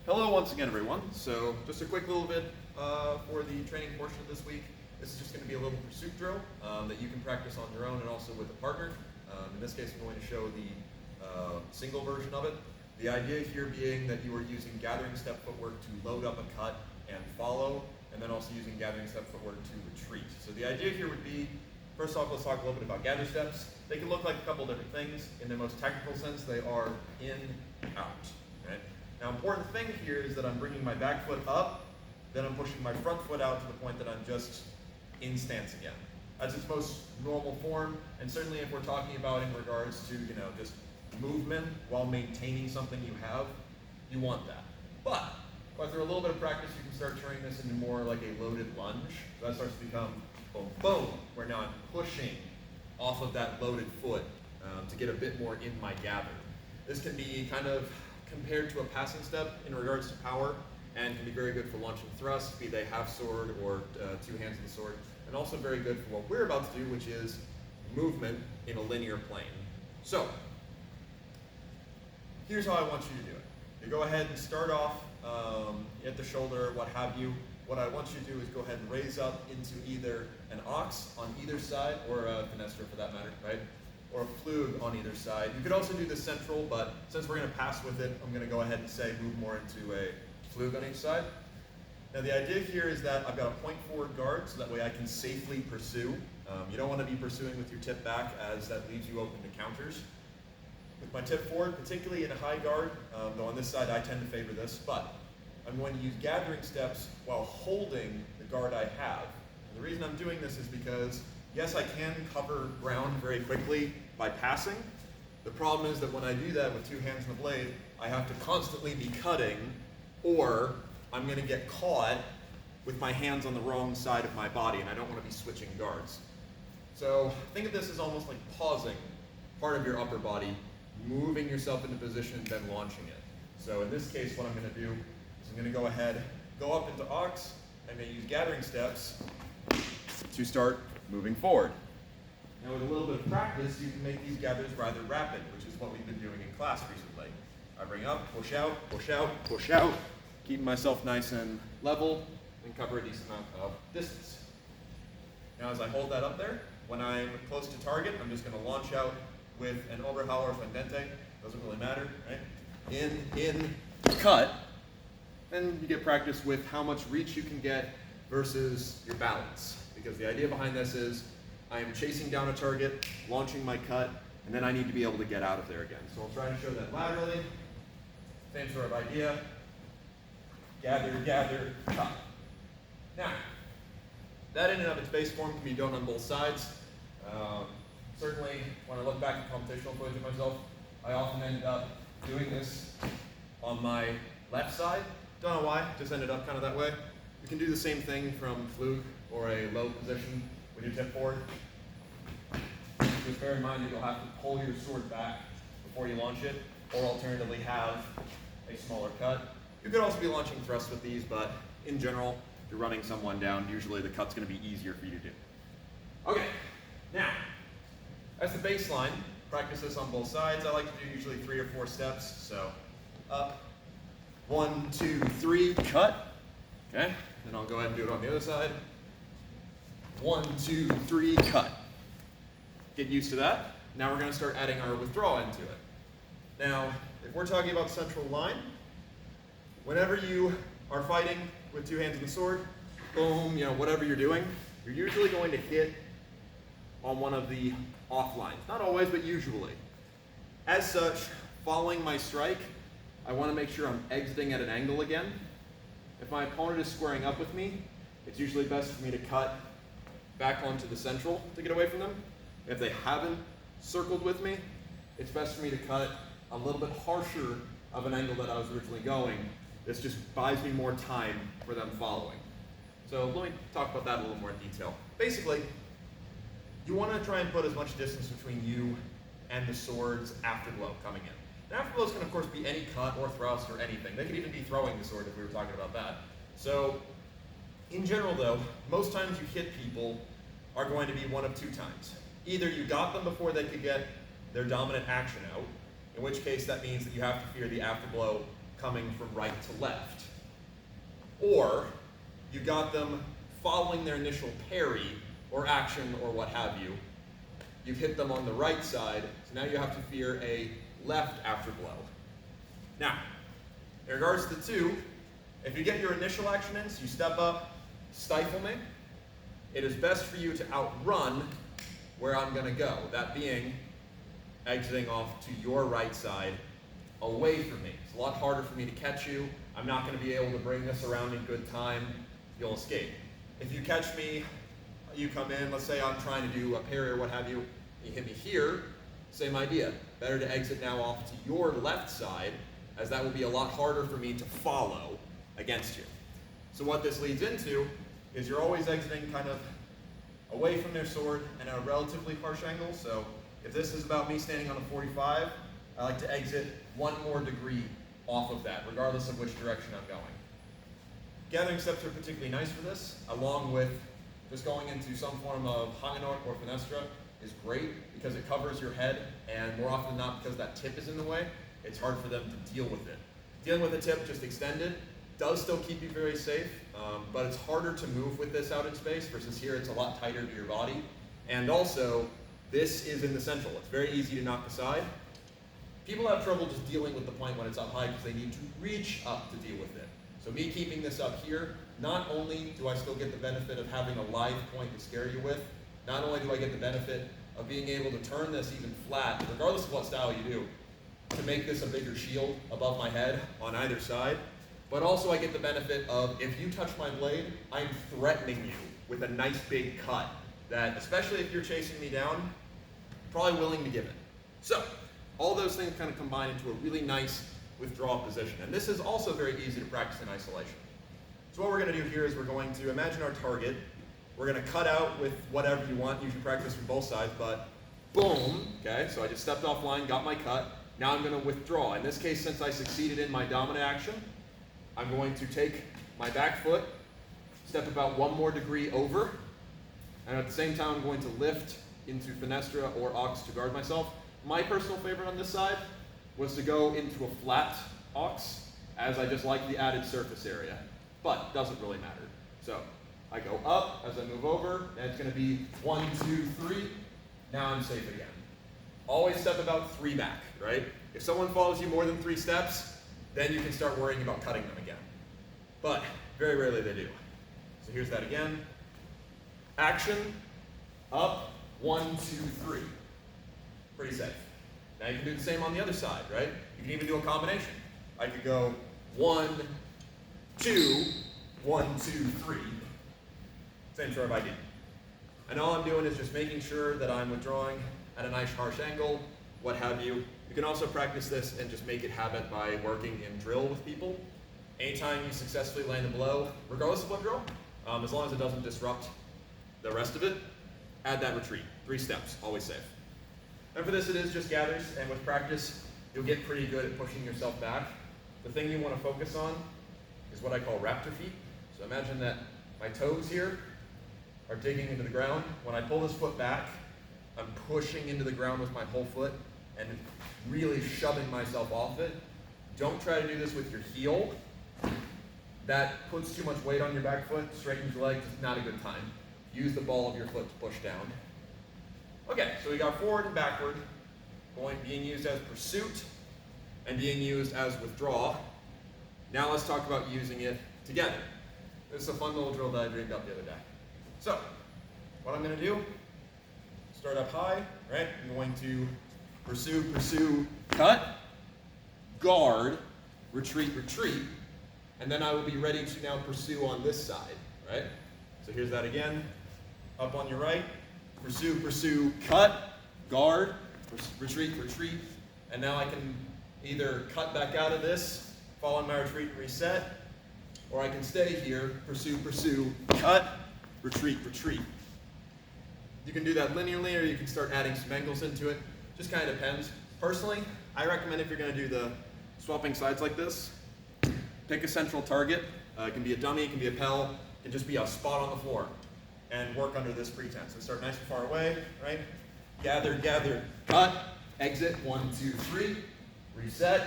Hello once again, everyone. So just a quick little bit for the training portion of this week. This is just going to be a little pursuit drill that you can practice on your own and also with a partner. In this case, I'm going to show the single version of it. The idea here being that you are using gathering step footwork to load up a cut and follow, and then also using gathering step footwork to retreat. So the idea here would be, first off, let's talk a little bit about gather steps. They can look like a couple different things. In their most technical sense, they are in, out. Right? Now, important thing here is that I'm bringing my back foot up, then I'm pushing my front foot out to the point that I'm just in stance again. That's its most normal form, and certainly if we're talking about in regards to, just movement while maintaining something you have, you want that. But through a little bit of practice, you can start turning this into more like a loaded lunge. So that starts to become boom, boom, where now I'm pushing off of that loaded foot to get a bit more in my gather. This can be kind of compared to a passing step in regards to power, and can be very good for launch and thrust, be they half sword or two hands in the sword, and also very good for what we're about to do, which is movement in a linear plane. So, here's how I want you to do it. You go ahead and start off at the shoulder, what have you. What I want you to do is go ahead and raise up into either an ox on either side, or a fenestra for that matter, right? Or a flug on either side. You could also do the central, but since we're going to pass with it, I'm going to go ahead and say move more into a flug on each side. Now the idea here is that I've got a point forward guard, so that way I can safely pursue. You don't want to be pursuing with your tip back, as that leaves you open to counters. With my tip forward, particularly in a high guard, though on this side I tend to favor this, but I'm going to use gathering steps while holding the guard I have. And the reason I'm doing this is because, yes, I can cover ground very quickly by passing. The problem is that when I do that with two hands and a blade, I have to constantly be cutting, or I'm going to get caught with my hands on the wrong side of my body, and I don't want to be switching guards. So think of this as almost like pausing part of your upper body, moving yourself into position, then launching it. So in this case, what I'm going to do is I'm going to go ahead, go up into ox. I'm going to use gathering steps to start moving forward. Now with a little bit of practice, you can make these gathers rather rapid, which is what we've been doing in class recently. I bring up, push out, push out, push out, keeping myself nice and level, and cover a decent amount of distance. Now as I hold that up there, when I'm close to target, I'm just going to launch out with an overhaul or fendente. Doesn't really matter, right? In, cut. Then you get practice with how much reach you can get versus your balance. Because the idea behind this is I am chasing down a target, launching my cut, and then I need to be able to get out of there again. So I'll try to show that laterally. Same sort of idea. Gather, gather, cut. Now, that in and of its base form can be done on both sides. Certainly, when I look back at competitional footage of myself, I often end up doing this on my left side. Don't know why, just ended up kind of that way. You can do the same thing from flug or a low position with your tip forward. Just bear in mind that you'll have to pull your sword back before you launch it, or alternatively have a smaller cut. You could also be launching thrusts with these, but in general, if you're running someone down, usually the cut's going to be easier for you to do. Okay, now, as the baseline, practice this on both sides. I like to do usually 3 or 4 steps, so up, 1, 2, 3, cut. Okay, then I'll go ahead and do it on the other side. 1, 2, 3, cut. Get used to that. Now we're going to start adding our withdrawal into it. Now, if we're talking about central line, whenever you are fighting with two hands and a sword, boom, whatever you're doing, you're usually going to hit on one of the off lines. Not always, but usually. As such, following my strike, I want to make sure I'm exiting at an angle again. If my opponent is squaring up with me, it's usually best for me to cut back onto the central to get away from them. If they haven't circled with me, it's best for me to cut a little bit harsher of an angle that I was originally going. This just buys me more time for them following. So let me talk about that a little more in detail. Basically, you want to try and put as much distance between you and the sword's afterblow coming in. And afterblows can of course be any cut or thrust or anything. They could even be throwing the sword if we were talking about that. So in general though, most times you hit people are going to be one of two times. Either you got them before they could get their dominant action out, in which case that means that you have to fear the afterblow coming from right to left. Or you got them following their initial parry or action or what have you. You've hit them on the right side, so now you have to fear a left after blow. Now, in regards to the two, if you get your initial action in, so you step up, stifle me, it is best for you to outrun where I'm going to go, that being exiting off to your right side away from me. It's a lot harder for me to catch you. I'm not going to be able to bring this around in good time. You'll escape. If you catch me, you come in, let's say I'm trying to do a parry or what have you, you hit me here, same idea. Better to exit now off to your left side, as that will be a lot harder for me to follow against you. So what this leads into is you're always exiting kind of away from their sword and at a relatively harsh angle. So if this is about me standing on a 45, I like to exit one more degree off of that, regardless of which direction I'm going. Gathering steps are particularly nice for this, along with just going into some form of Hangenort or Fenestra is great because it covers your head, and more often than not, because that tip is in the way, it's hard for them to deal with it. Dealing with a tip just extended does still keep you very safe, but it's harder to move with this out in space versus here it's a lot tighter to your body. And also, this is in the central. It's very easy to knock aside. People have trouble just dealing with the point when it's up high because they need to reach up to deal with it. So me keeping this up here, not only do I still get the benefit of having a live point to scare you with, not only do I get the benefit of being able to turn this even flat, regardless of what style you do, to make this a bigger shield above my head on either side, but also I get the benefit of, if you touch my blade, I'm threatening you with a nice big cut that, especially if you're chasing me down, probably willing to give it. So, all those things kind of combine into a really nice withdrawal position. And this is also very easy to practice in isolation. So what we're going to do here is we're going to imagine our target. We're going to cut out with whatever you want. You should practice from both sides, but boom, okay? So I just stepped offline, got my cut. Now I'm going to withdraw. In this case, since I succeeded in my dominant action, I'm going to take my back foot, step about one more degree over, and at the same time I'm going to lift into Fenestra or Ox to guard myself. My personal favorite on this side was to go into a flat Ox, as I just like the added surface area, but doesn't really matter. So I go up as I move over, and it's going to be 1, 2, 3. Now I'm safe again. Always step about 3 back, right? If someone follows you more than 3 steps, then you can start worrying about cutting them again. But very rarely they do. So here's that again. Action, up, 1, 2, 3. Pretty safe. Now you can do the same on the other side, right? You can even do a combination. I could go 1, 2, 1, 2, 3. Same sort of idea. And all I'm doing is just making sure that I'm withdrawing at a nice harsh angle, what have you. You can also practice this and just make it habit by working in drill with people. Anytime you successfully land a blow, regardless of what drill, as long as it doesn't disrupt the rest of it, add that retreat. 3 steps, always safe. And for this it is just gathers, and with practice, you'll get pretty good at pushing yourself back. The thing you want to focus on is what I call Raptor Feet. So imagine that my toes here are digging into the ground. When I pull this foot back, I'm pushing into the ground with my whole foot and really shoving myself off it. Don't try to do this with your heel. That puts too much weight on your back foot, straightens your legs, it's not a good time. Use the ball of your foot to push down. Okay, so we got forward and backward, being used as pursuit and being used as withdraw. Now let's talk about using it together. This is a fun little drill that I dreamed up the other day. So, what I'm going to do, start up high, right? I'm going to pursue, pursue, cut, guard, retreat, retreat, and then I will be ready to now pursue on this side, right? So here's that again. Up on your right, pursue, pursue, cut, guard, retreat, retreat, and now I can either cut back out of this, follow my retreat and reset, or I can stay here, pursue, pursue, cut, retreat, retreat. You can do that linearly, or you can start adding some angles into it. Just kind of depends. Personally, I recommend if you're going to do the swapping sides like this, pick a central target. It can be a dummy, it can be a Pell, it can just be a spot on the floor, and work under this pretense. So start nice and far away, right? Gather, gather, cut, exit, 1, 2, 3, reset,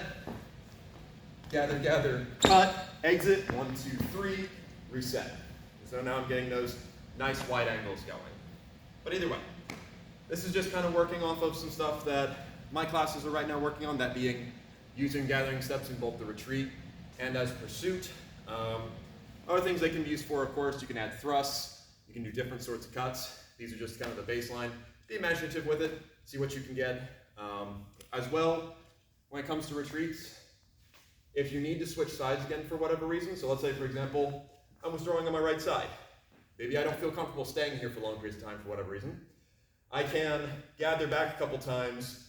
gather, gather, cut, exit, 1, 2, 3, reset. So now I'm getting those nice wide angles going. But either way, this is just kind of working off of some stuff that my classes are right now working on, that being using gathering steps in both the retreat and as pursuit. Other things they can be used for, of course, you can add thrusts, you can do different sorts of cuts. These are just kind of the baseline. Be imaginative with it, see what you can get. As well, when it comes to retreats, if you need to switch sides again for whatever reason, so let's say, for example, I'm withdrawing on my right side. Maybe I don't feel comfortable staying here for long periods of time for whatever reason. I can gather back a couple times,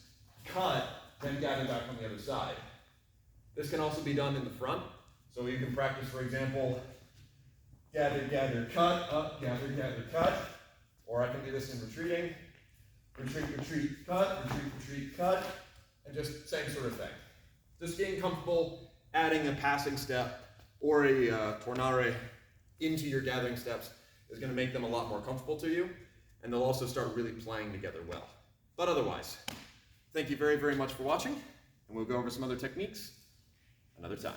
cut, then gather back on the other side. This can also be done in the front. So you can practice, for example, gather, gather, cut, up, gather, gather, cut. Or I can do this in retreating. Retreat, retreat, cut, retreat, retreat, cut. And just same sort of thing. Just getting comfortable adding a passing step or a tornare into your gathering steps is going to make them a lot more comfortable to you. And they'll also start really playing together well. But otherwise, thank you very, very much for watching. And we'll go over some other techniques another time.